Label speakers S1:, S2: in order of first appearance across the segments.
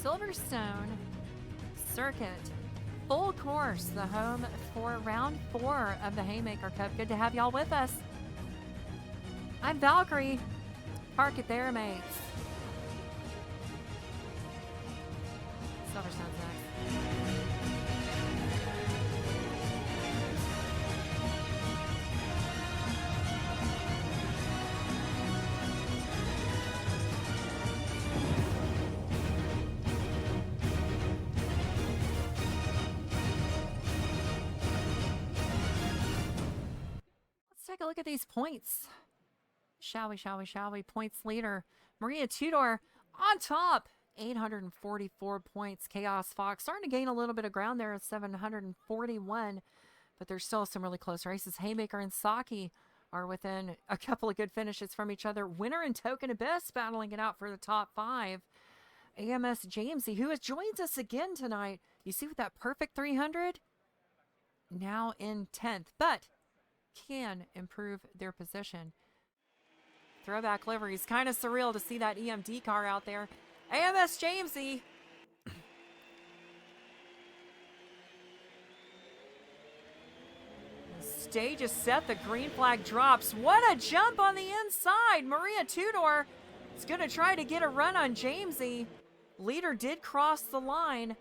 S1: Silverstone Circuit. Full course, the home for round 4 of the Haymaker Cup. Good to have y'all with us. I'm Valkyrie. Park it there, mates. Silverstone's next. Take a look at these points. Shall we? Points leader, Maria Tudor on top, 844 points. Chaos Fox starting to gain a little bit of ground there at 741, but there's still some really close races. Haymaker and Saki are within a couple of good finishes from each other. Winner and Token Abyss battling it out for the top 5. AMS Jamesy, who has joined us again tonight. You see with that perfect 300? Now in 10th, but can improve their position. Throwback liveries. Kind of surreal to see that EMD car out there. AMS Jamesy. The stage is set. The green flag drops. What a jump on the inside. Maria Tudor is going to try to get a run on Jamesy. Leader did cross the line.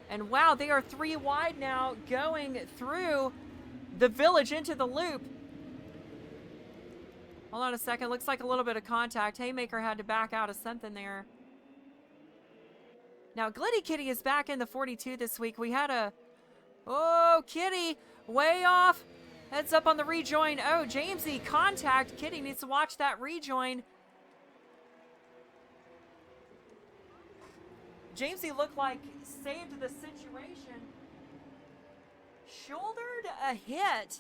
S1: And wow, they are 3 wide now going through the village into the loop. Hold on a second. Looks like a little bit of contact. Haymaker had to back out of something there. Now, Glitty Kitty is back in the 42 this week. We had a... Oh, Kitty, way off. Heads up on the rejoin. Oh, Jamesy, contact. Kitty needs to watch that rejoin. Jamesy looked like saved the situation. Shouldered a hit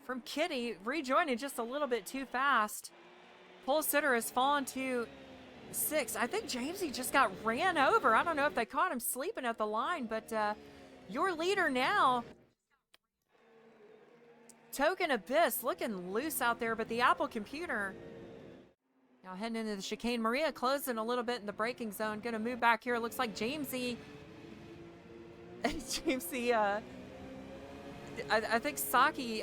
S1: from Kitty, rejoining just a little bit too fast. Pole sitter has fallen to 6. I think Jamesy just got ran over. I don't know if they caught him sleeping at the line, but your leader now, Token Abyss, looking loose out there, but the Apple computer now heading into the chicane. Maria closing a little bit in the braking zone. Gonna move back here. Looks like Jamesy. Jamesy, I think Saki,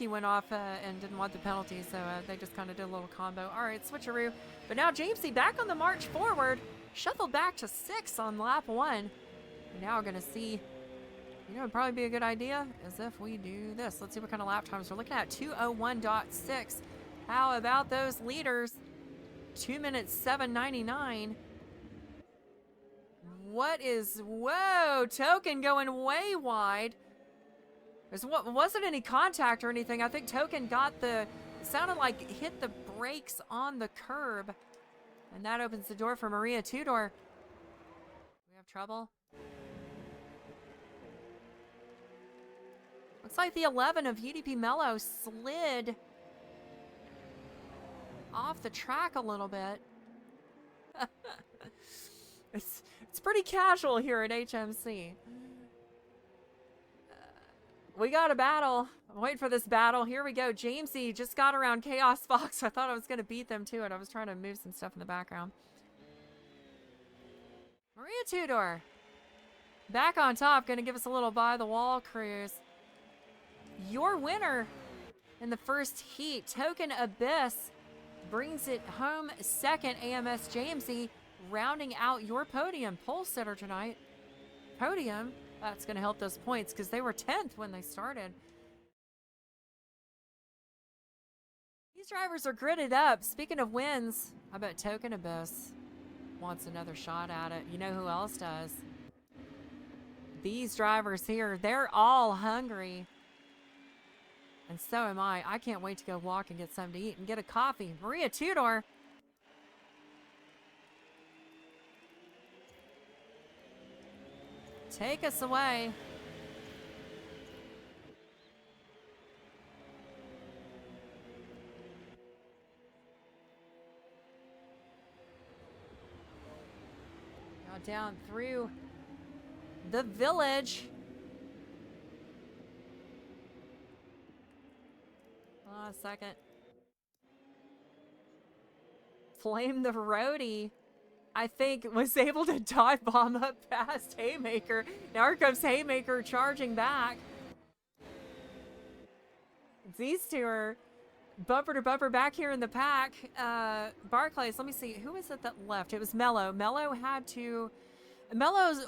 S1: went off and didn't want the penalty, so they just kind of did a little combo. All right, switcheroo. But now Jamesy back on the march forward, shuffled back to 6 on lap 1. We're now going to see, you know, it'd probably be a good idea as if we do this. Let's see what kind of lap times we're looking at. 2:01.6. How about those leaders? 2 minutes 7:99. What is, whoa, Token going way wide. Wasn't any contact or anything. I think Token got sounded like hit the brakes on the curb. And that opens the door for Maria Tudor. We have trouble. Looks like the 11 of UDP Mello slid off the track a little bit. It's pretty casual here at HMC. We got a battle. I'm waiting for this battle. Here we go. Jamesy just got around Chaos Fox. I thought I was going to beat them to it. I was trying to move some stuff in the background. Maria Tudor back on top. Going to give us a little by the wall cruise. Your winner in the first heat, Token Abyss, brings it home second. AMS Jamesy rounding out your podium. Pole sitter tonight. Podium. That's going to help those points because they were 10th when they started. These drivers are gridded up. Speaking of wins, I bet Token Abyss wants another shot at it. You know who else does? These drivers here, they're all hungry. And so am I. I can't wait to go walk and get something to eat and get a coffee. Maria Tudor. Take us away. Now down through the village. Hold on a second. Flame the Roadie, I think, was able to dive bomb up past Haymaker. Now here comes Haymaker charging back. These two are bumper to bumper back here in the pack. Barclays, let me see. Who is it that left? It was Mello. Mello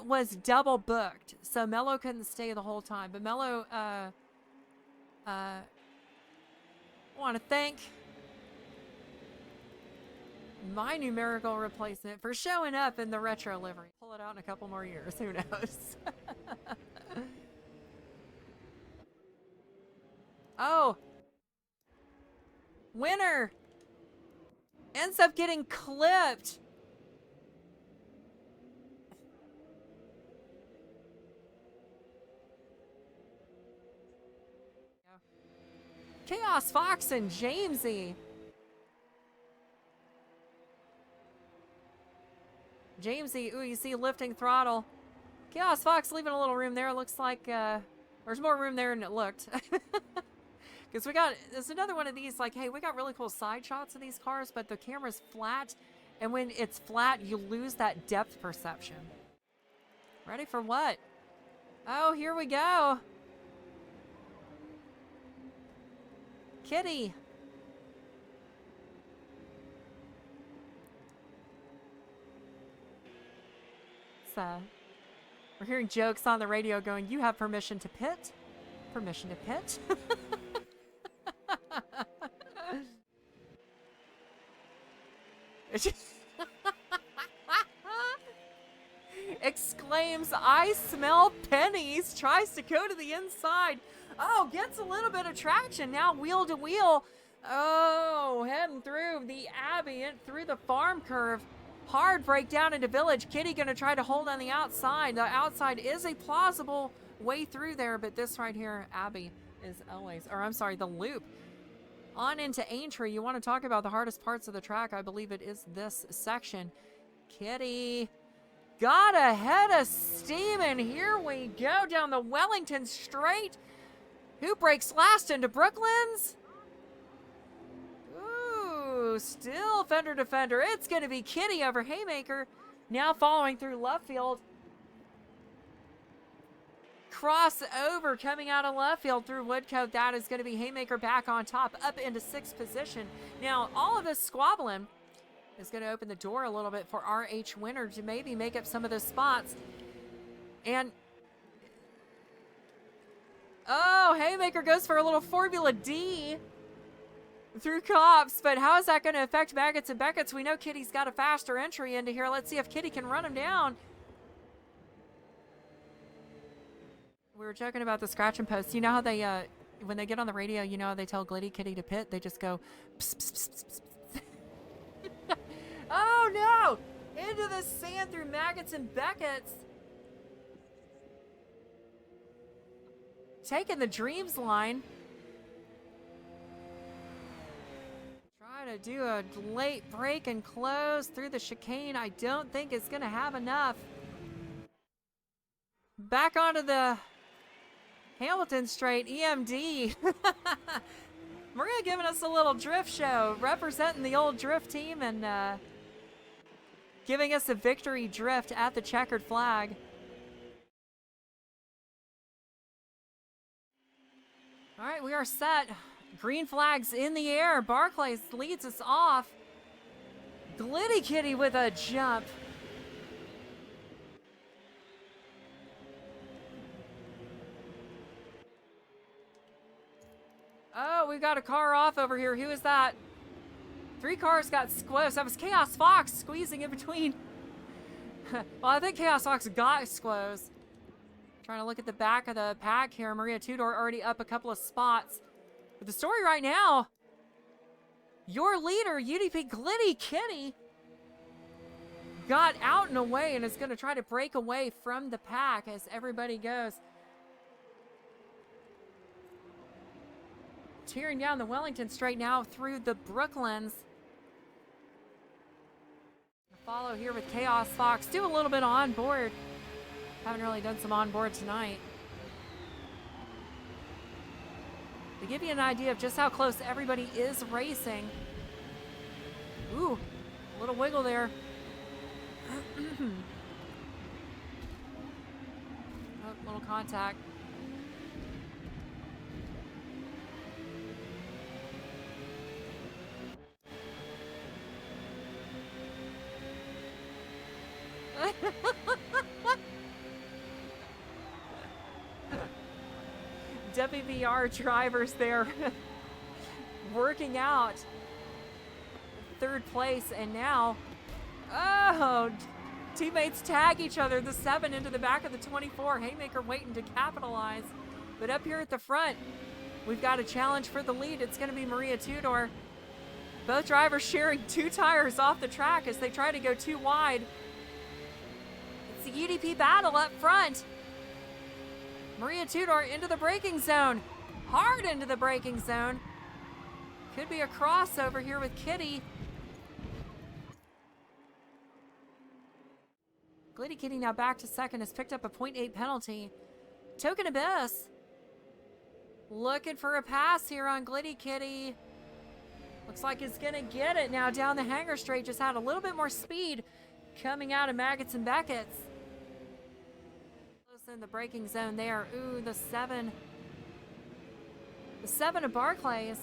S1: was double booked, so Mello couldn't stay the whole time. But Mello, want to thank my numerical replacement for showing up in the retro livery. Pull it out in a couple more years. Who knows? Oh. Winner ends up getting clipped. Chaos Fox and Jamesy. Jamesy, ooh, you see lifting throttle. Chaos Fox leaving a little room there. It looks like there's more room there than it looked. Because there's another one of these, like, hey, we got really cool side shots of these cars, but the camera's flat. And when it's flat, you lose that depth perception. Ready for what? Oh, here we go. Kitty. We're hearing jokes on the radio going, you have permission to pit? Permission to pit? Exclaims, I smell pennies, tries to go to the inside. Oh, gets a little bit of traction now, wheel to wheel. Oh, heading through the Abbey, through the farm curve. Hard break down into Village. Kitty gonna try to hold on the outside. The outside is a plausible way through there, but this right here, Abbey, is always, or I'm sorry, the loop. On into Aintree. You want to talk about the hardest parts of the track? I believe it is this section. Kitty got a head of steam, and here we go down the Wellington Straight. Who breaks last into Brooklands? Ooh, still fender to fender. It's going to be Kitty over Haymaker. Now following through left field. Crossover coming out of left field through Woodcote. That is going to be Haymaker back on top, up into 6th position. Now, all of this squabbling is going to open the door a little bit for RH Winner to maybe make up some of those spots. And, oh, Haymaker goes for a little Formula D through Cops, but how is that going to affect Baggett's and Beckett's? We know Kitty's got a faster entry into here. Let's see if Kitty can run him down. We were joking about the scratch and post. You know how they, when they get on the radio, you know how they tell Glitty Kitty to pit? They just go, pss, pss, pss, pss, pss. Oh no! Into the sand through Maggots and Beckett's. Taking the Dreams line. Try to do a late break and close through the chicane. I don't think it's going to have enough. Back onto the Hamilton Straight, EMD. Maria giving us a little drift show, representing the old drift team and giving us a victory drift at the checkered flag. All right, we are set. Green flags in the air. Barclays leads us off. Glitty Kitty with a jump. Oh, we've got a car off over here. Who is that? 3 cars got squoze. That was Chaos Fox squeezing in between. Well, I think Chaos Fox got squoze. Trying to look at the back of the pack here. Maria Tudor already up a couple of spots. But the story right now, your leader, UDP Glitty Kitty, got out and away and is going to try to break away from the pack as everybody goes. Tearing down the Wellington Straight now through the Brooklands. Follow here with Chaos Fox. Do a little bit on board. Haven't really done some on board tonight. To give you an idea of just how close everybody is racing. Ooh, Little wiggle there. Oh, little contact. WBR drivers there working out third place, and now, oh, teammates tag each other, the 7 into the back of the 24. Haymaker waiting to capitalize. But up here at the front, we've got a challenge for the lead. It's going to be Maria Tudor. Both drivers sharing 2 tires off the track as they try to go too wide. It's the UDP battle up front. Maria Tudor into the braking zone. Hard into the braking zone. Could be a crossover here with Kitty. Glitty Kitty now back to second, has picked up a 0.8 penalty. Token Abyss looking for a pass here on Glitty Kitty. Looks like it's gonna get it now down the hanger straight. Just had a little bit more speed coming out of Maggots and Beckett's. Close in the braking zone there. Ooh, the 7. The 7 of Barclays.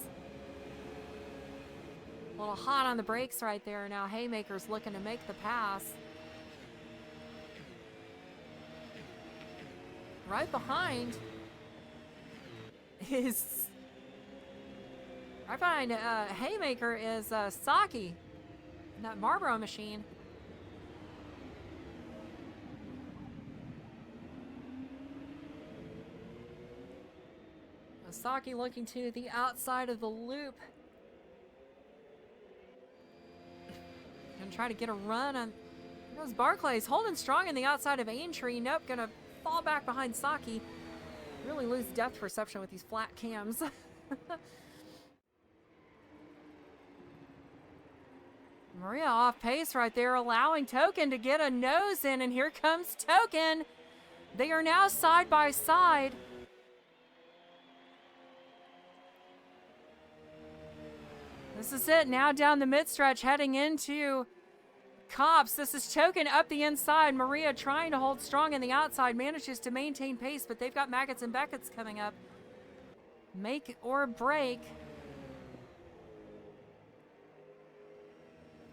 S1: A little hot on the brakes right there. Now Haymaker's looking to make the pass. Right behind is Haymaker is Saki, that Marlboro machine. Saki looking to the outside of the loop. Gonna try to get a run on those Barclays, holding strong in the outside of Aintree. Nope, gonna fall back behind Saki. Really lose depth perception with these flat cams. Maria off pace right there, allowing Token to get a nose in, and here comes Token. They are now side by side. This is it, now down the mid-stretch, heading into Cops. This is Token up the inside. Maria trying to hold strong in the outside, manages to maintain pace, but they've got Maggots and Beckett's coming up. Make or break.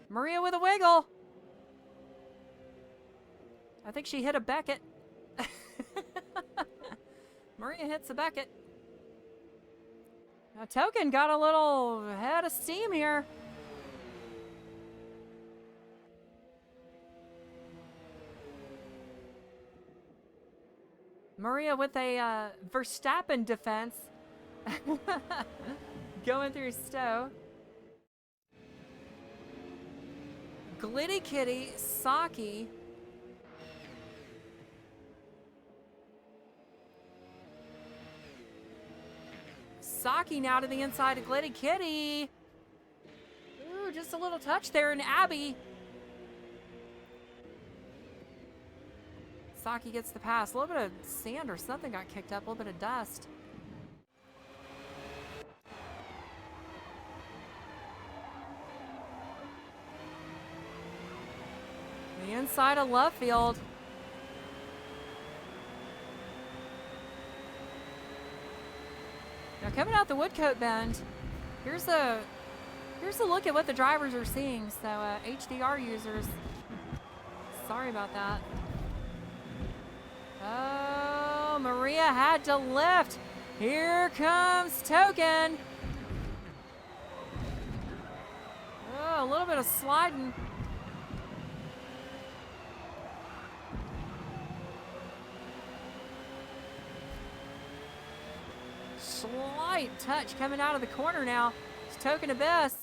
S1: Maria with a wiggle. I think she hit a Beckett. Maria hits a Beckett. Now Token got a little head of steam here. Maria with a Verstappen defense. Going through Stowe. Glitty Kitty, Saki. Saki now to the inside of Glitty Kitty. Ooh, just a little touch there, and Abby. Saki gets the pass. A little bit of sand or something got kicked up, a little bit of dust. The inside of left field. Now coming out the Woodcote bend, here's a look at what the drivers are seeing. So HDR users, sorry about that. Oh, Maria had to lift. Here comes Token. Oh, a little bit of sliding. Slight touch coming out of the corner now. It's Token Abyss.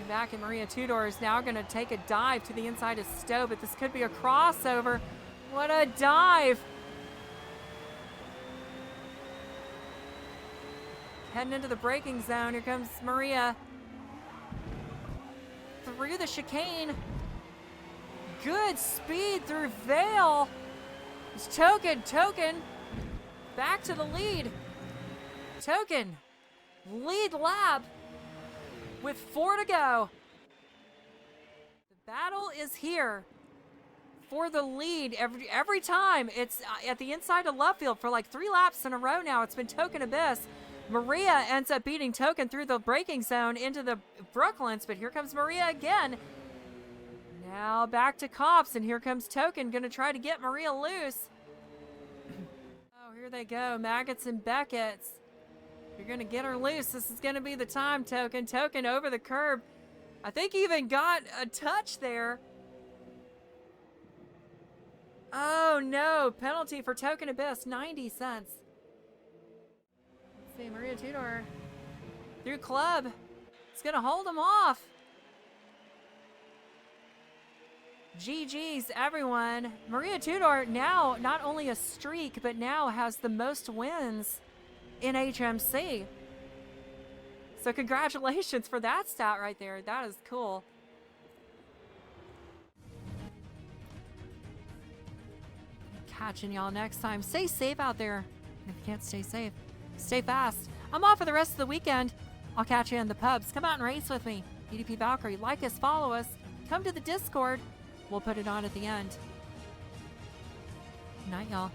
S1: Back, and Maria Tudor is now going to take a dive to the inside of Stowe, but this could be a crossover. What a dive! Heading into the braking zone. Here comes Maria. Through the chicane. Good speed through Vale. It's Token. Token back to the lead. Token Lead lap with 4 to go. The battle is here for the lead every time. It's at the inside of left field for like 3 laps in a row now. It's been Token Abyss. Maria ends up beating Token through the braking zone into the Brooklands, but here comes Maria again. Now back to Cops, and here comes Token, going to try to get Maria loose. Oh, here they go, Maggots and Beckett's. You're going to get her loose. This is going to be the time, Token. Token over the curb. I think he even got a touch there. Oh, no. Penalty for Token Abyss, 90 cents. Let's see, Maria Tudor through Club. It's going to hold him off. GG's, everyone. Maria Tudor now not only a streak, but now has the most wins in HMC. So congratulations for that stat right there. That is cool. Catching y'all next time. Stay safe out there. If you can't stay safe, stay fast. I'm off for the rest of the weekend. I'll catch you in the pubs. Come out and race with me. EDP Valkyrie, like us, follow us. Come to the Discord. We'll put it on at the end. Good night, y'all.